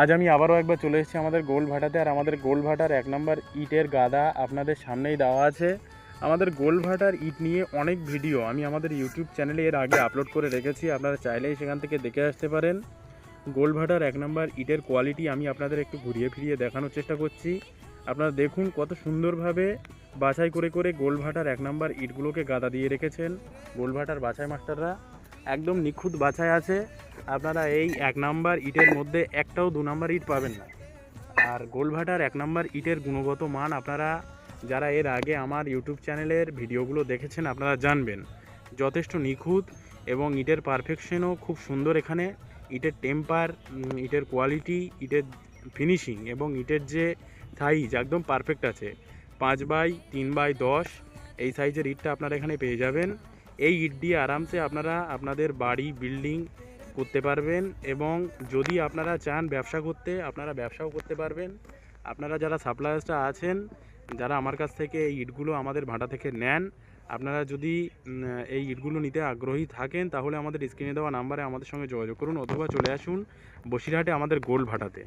আজ আমি আবারও একবার চলে এসেছি আমাদের গোলভাটাতে। আর আমাদের গোলভাটার 1 নম্বর ইটের গাদা আপনাদের সামনেই দেওয়া আছে। আমাদের গোলভাটার ইট নিয়ে অনেক ভিডিও আমি আমাদের ইউটিউব চ্যানেলে এর আগে আপলোড করে রেখেছি, আপনারা চাইলেই সেখান থেকে দেখে আসতে পারেন। গোলভাটার 1 নম্বর ইটের কোয়ালিটি আমি আপনাদের একটু ঘুরিয়ে ফিরিয়ে দেখানোর চেষ্টা করছি। আপনারা দেখুন কত সুন্দরভাবে বাছাই করে করে গোলভাটার 1 নম্বর ইটগুলোকে গাদা দিয়ে রেখেছেন গোলভাটার বাছাই মাস্টাররা। একদম নিখুঁত বাছাই আছে। আপনারা এই 1 নম্বর ইটের মধ্যে একটাও 2 নম্বর ইট পাবেন না। আর গোলভাটার 1 নম্বর ইটের গুণগত মান আপনারা যারা এর আগে আমার ইউটিউব চ্যানেলের ভিডিওগুলো দেখেছেন আপনারা জানবেন, যথেষ্ট নিখুঁত এবং ইটের পারফেকশনও খুব সুন্দর। এখানে ইটের টেম্পার, ইটের কোয়ালিটি, ইটের ফিনিশিং এবং ইটের যে সাইজ একদম পারফেক্ট আছে। 5x3x10 এই সাইজের ইটটা আপনারা এখানে পেয়ে যাবেন। এই ইট দিয়ে আরামসে আপনারা আপনাদের বাড়ি বিল্ডিং করতে পারবেন এবং যদি আপনারা চান ব্যবসা করতে আপনারা ব্যবসাও করতে পারবেন। আপনারা যারা সাপ্লায়ার্সরা আছেন, যারা আমার কাছ থেকে এই ইটগুলো আমাদের ভাটা থেকে নেন, আপনারা যদি এই ইটগুলো নিতে আগ্রহী থাকেন তাহলে আমাদের স্ক্রিনে দেওয়া নাম্বারে আমাদের সঙ্গে যোগাযোগ করুন অথবা চলে আসুন বসিরহাটে আমাদের গোলভাটাতে।